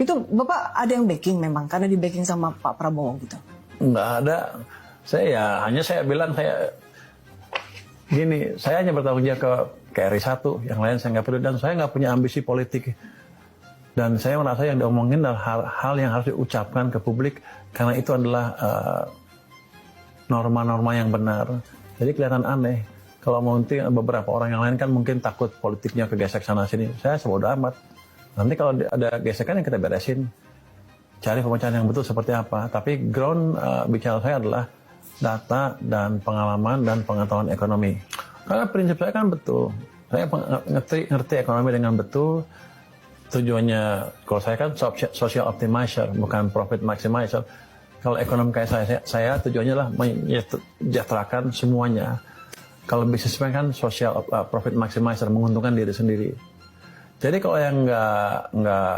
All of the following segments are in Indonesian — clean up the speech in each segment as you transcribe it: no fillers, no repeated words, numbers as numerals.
Itu Bapak ada yang backing memang, karena di backing sama Pak Prabowo gitu? Nggak ada. Saya bilang gini, saya hanya bertanggung jawab ke RI 1, yang lain saya nggak peduli, dan saya nggak punya ambisi politik. Dan saya merasa yang diomongin adalah hal yang harus diucapkan ke publik, karena itu adalah norma-norma yang benar. Jadi kelihatan aneh. Kalau mungkin beberapa orang yang lain kan mungkin takut politiknya kegesek sana sini. Saya sebodoh amat. Nanti kalau ada gesekan yang kita beresin. Cari pemecahan yang betul seperti apa. Tapi ground bicara saya adalah data dan pengalaman dan pengetahuan ekonomi. Karena prinsip saya kan betul. Saya ngerti ekonomi dengan betul. Tujuannya, kalau saya kan social optimizer, bukan profit maximizer. Kalau ekonomi kayak saya tujuannya adalah menyejahterakan semuanya. Kalau bisnismen kan social profit maximizer, menguntungkan diri sendiri. Jadi kalau yang nggak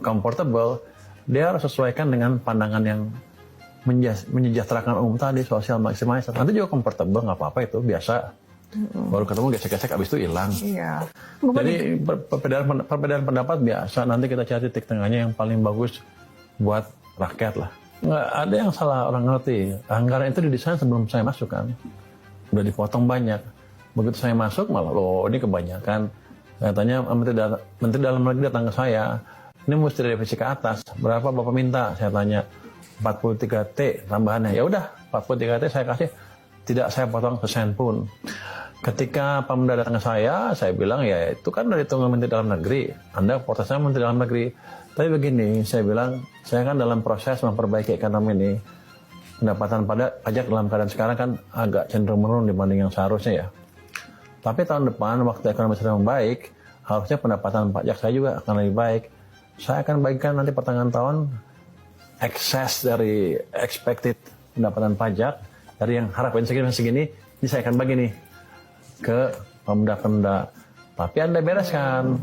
comfortable, dia harus sesuaikan dengan pandangan yang menyejahterakan umum tadi, social maximizer. Nanti juga comfortable, nggak apa-apa, itu biasa. Baru ketemu gesek-gesek, abis itu hilang. Iya. Jadi perbedaan pendapat biasa. Nanti kita cari titik tengahnya yang paling bagus buat rakyat lah. Nggak ada yang salah, orang ngerti. Anggaran itu didesain sebelum saya masuk kan. Udah dipotong banyak. Begitu saya masuk malah, loh ini kebanyakan. Katanya Menteri Dalam Negeri datang ke saya. Ini mesti direvisi ke atas. Berapa Bapak minta? Saya tanya. 43T tambahannya. Ya udah, 43T saya kasih. Tidak saya potong sesen pun. Ketika Pak Menda datang ke saya bilang ya itu kan dari tunggal Menteri Dalam Negeri. Anda protesnya Menteri Dalam Negeri. Tapi begini, saya bilang, saya kan dalam proses memperbaiki ekonomi ini. Pendapatan pajak dalam keadaan sekarang kan agak cenderung menurun dibanding yang seharusnya ya. Tapi tahun depan, waktu ekonomi sedang membaik, harusnya pendapatan pajak saya juga akan lebih baik. Saya akan bagikan nanti pertengahan tahun excess dari expected pendapatan pajak, dari yang harapan segini, ini saya akan bagi nih ke pemda-pemda. Tapi Anda bereskan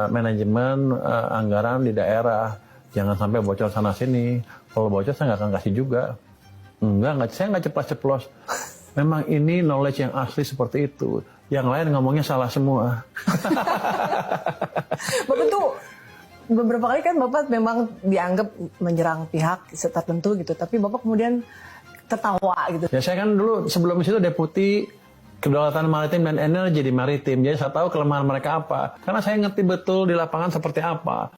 manajemen anggaran di daerah, jangan sampai bocor sana sini. Kalau bocor saya nggak akan kasih juga. Saya nggak ceplos-ceplos. Memang ini knowledge yang asli seperti itu. Yang lain ngomongnya salah semua. Bapak tuh beberapa kali kan Bapak memang dianggap menyerang pihak tertentu gitu, tapi Bapak kemudian tertawa gitu. Ya saya kan dulu sebelum itu deputi kedaulatan maritim dan energi di maritim. Jadi saya tahu kelemahan mereka apa. Karena saya ngerti betul di lapangan seperti apa.